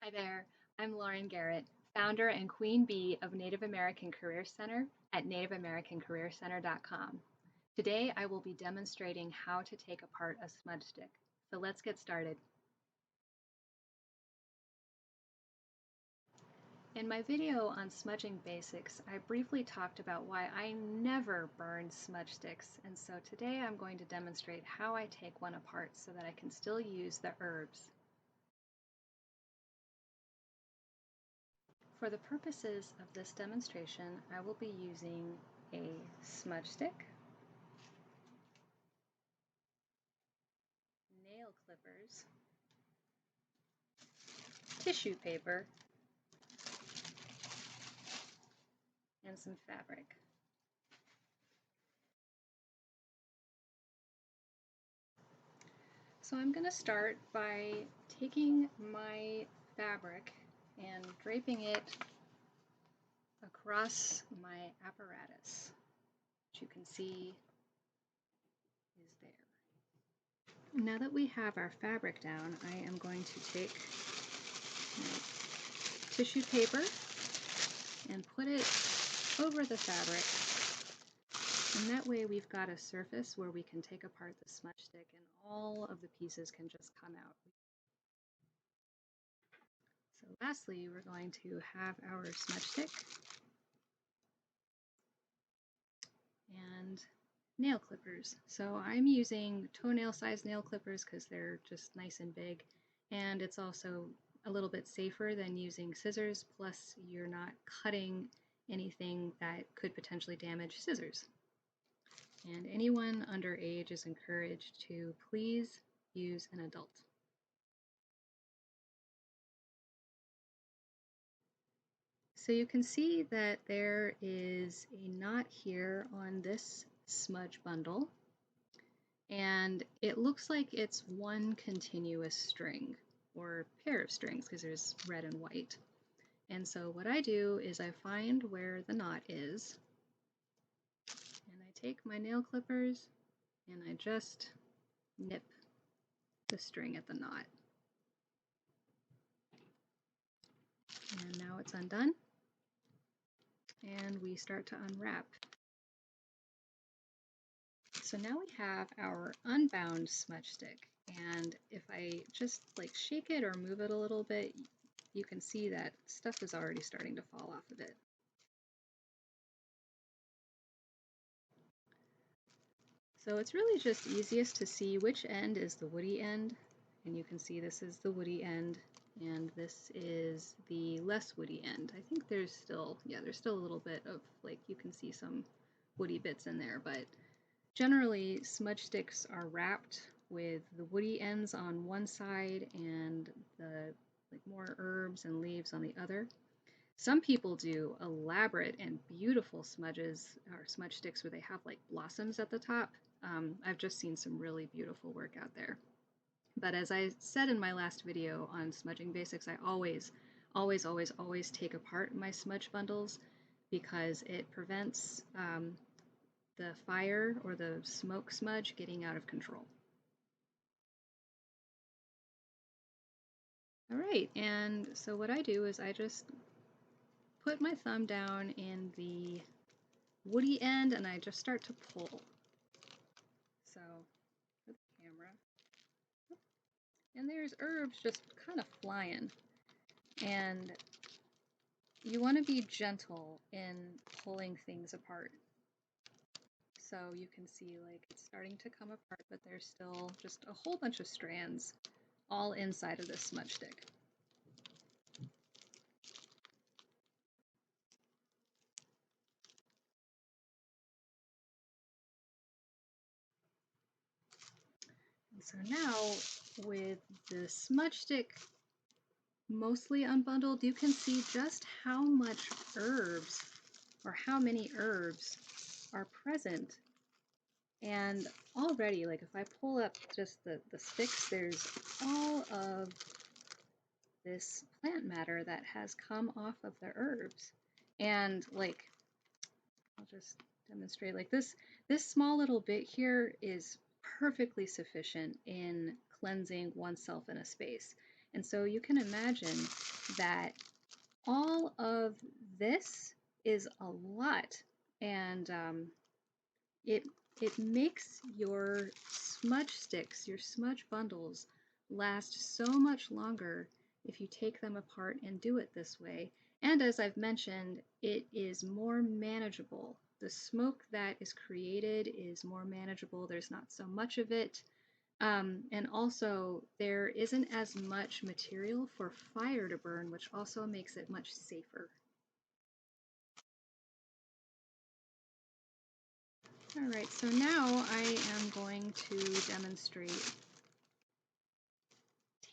Hi there, I'm Lauren Garrett, founder and queen bee of Native American Career Center at nativeamericancareercenter.com. Today I will be demonstrating how to take apart a smudge stick. So let's get started. In my video on smudging basics, I briefly talked about why I never burn smudge sticks, and so today I'm going to demonstrate how I take one apart so that I can still use the herbs. For the purposes of this demonstration, I will be using a smudge stick, nail clippers, tissue paper, and some fabric. So I'm going to start by taking my fabric and draping it across my apparatus, which you can see is there. Now that we have our fabric down, I am going to take my tissue paper and put it over the fabric, and that way we've got a surface where we can take apart the smudge stick and all of the pieces can just come out. So lastly, we're going to have our smudge stick and nail clippers. So I'm using toenail size nail clippers because they're just nice and big, and it's also a little bit safer than using scissors, plus you're not cutting anything that could potentially damage scissors. And anyone underage is encouraged to please use an adult. So you can see that there is a knot here on this smudge bundle, and it looks like it's one continuous string or pair of strings because there's red and white. And so what I do is I find where the knot is, and I take my nail clippers and I just nip the string at the knot. And now it's undone, and we start to unwrap. So now we have our unbound smudge stick, and if I just like shake it or move it a little bit, you can see that stuff is already starting to fall off of it. So it's really just easiest to see which end is the woody end, and you can see this is the woody end and this is the less woody end. I think there's still a little bit of, like, you can see some woody bits in there, but generally smudge sticks are wrapped with the woody ends on one side and the more herbs and leaves on the other. Some people do elaborate and beautiful smudges or smudge sticks where they have like blossoms at the top. I've just seen some really beautiful work out there. But as I said in my last video on smudging basics, I always take apart my smudge bundles because it prevents the fire or the smoke smudge getting out of control. All right, and so what I do is I just put my thumb down in the woody end and I just start to pull. So, for the camera. And there's herbs just kind of flying. And you want to be gentle in pulling things apart. So you can see like it's starting to come apart, but there's still just a whole bunch of strands all inside of this smudge stick. And so now with the smudge stick mostly unbundled, you can see just how much herbs or how many herbs are present. And already, like if I pull up just the sticks, there's all of this plant matter that has come off of the herbs. And like, I'll just demonstrate, like this small little bit here is perfectly sufficient in cleansing oneself in a space. And so you can imagine that all of this is a lot, and it it makes your smudge sticks, your smudge bundles, last so much longer if you take them apart and do it this way. And as I've mentioned, it is more manageable. The smoke that is created is more manageable. There's not so much of it. And also, there isn't as much material for fire to burn, which also makes it much safer. All right, so now I am going to demonstrate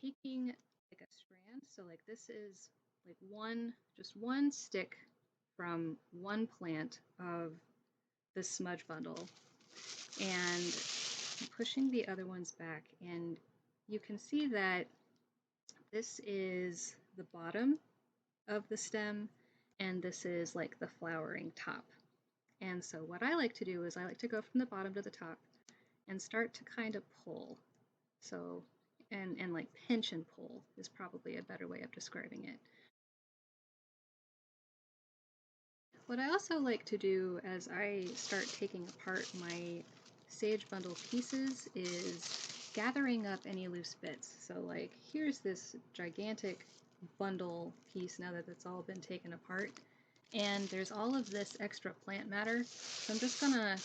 taking like a strand. So like this is like just one stick from one plant of the smudge bundle, and pushing the other ones back, and you can see that this is the bottom of the stem and this is like the flowering top. And so what I like to do is I like to go from the bottom to the top and start to kind of pull. So, and like pinch and pull is probably a better way of describing it. What I also like to do as I start taking apart my sage bundle pieces is gathering up any loose bits. So like here's this gigantic bundle piece now that it's all been taken apart, and there's all of this extra plant matter. So I'm just gonna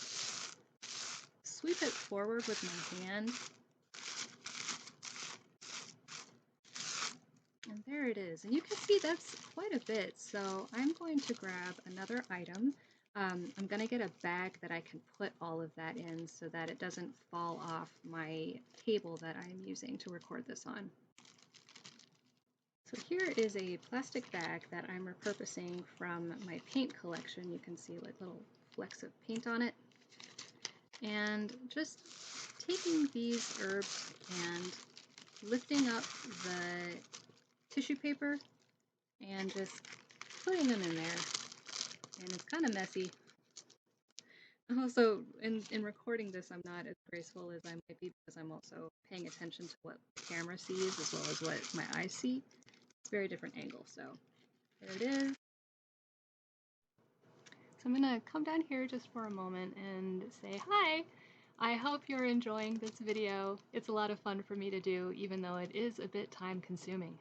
sweep it forward with my hand. And there it is. And you can see that's quite a bit. So I'm going to grab another item. I'm going to get a bag that I can put all of that in so that it doesn't fall off my table that I'm using to record this on. So here is a plastic bag that I'm repurposing from my paint collection. You can see like little flecks of paint on it. And just taking these herbs and lifting up the tissue paper and just putting them in there. And it's kind of messy. Also, in recording this, I'm not as graceful as I might be because I'm also paying attention to what the camera sees as well as what my eyes see. It's a very different angle, so there it is. So I'm gonna come down here just for a moment and say hi. I hope you're enjoying this video. It's a lot of fun for me to do, even though it is a bit time consuming.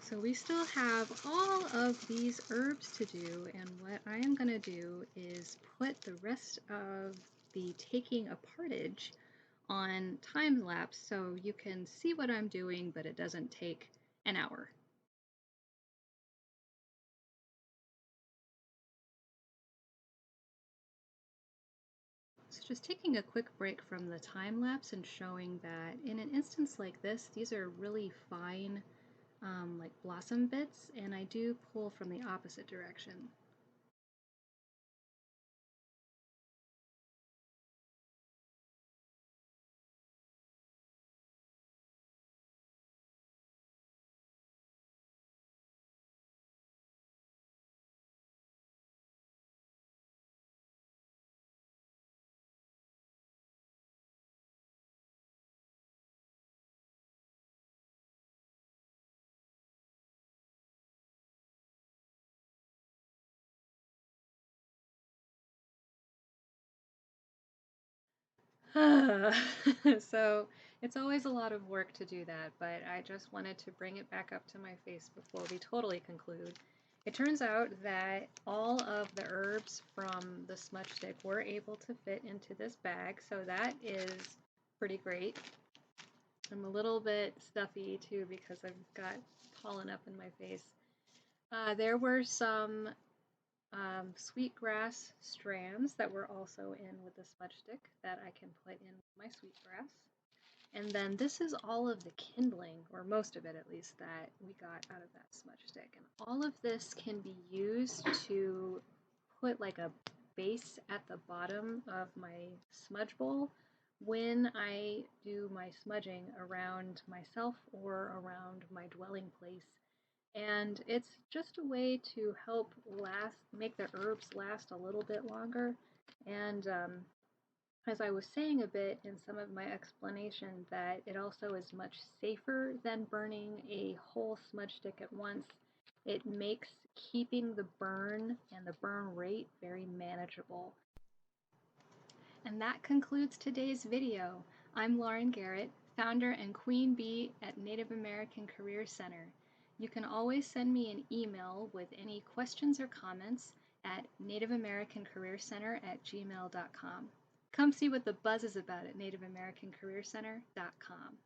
So we still have all of these herbs to do, and what I am going to do is put the rest of the taking apartage on time lapse so you can see what I'm doing, but it doesn't take an hour. So just taking a quick break from the time lapse and showing that in an instance like this, these are really fine like blossom bits, and I do pull from the opposite direction. So it's always a lot of work to do that, but I just wanted to bring it back up to my face before we totally conclude. It turns out that all of the herbs from the smudge stick were able to fit into this bag, so that is pretty great. I'm a little bit stuffy too because I've got pollen up in my face. There were some sweetgrass strands that were also in with the smudge stick that I can put in my sweetgrass. And then this is all of the kindling, or most of it at least, that we got out of that smudge stick. And all of this can be used to put like a base at the bottom of my smudge bowl when I do my smudging around myself or around my dwelling place. And it's just a way to help make the herbs last a little bit longer. And as I was saying a bit in some of my explanation, that it also is much safer than burning a whole smudge stick at once. It makes keeping the burn and the burn rate very manageable. And that concludes today's video. I'm Lauren Garrett, founder and queen bee at Native American Career Center. You can always send me an email with any questions or comments at nativeamericancareercenter@gmail.com. Come see what the buzz is about at nativeamericancareercenter.com.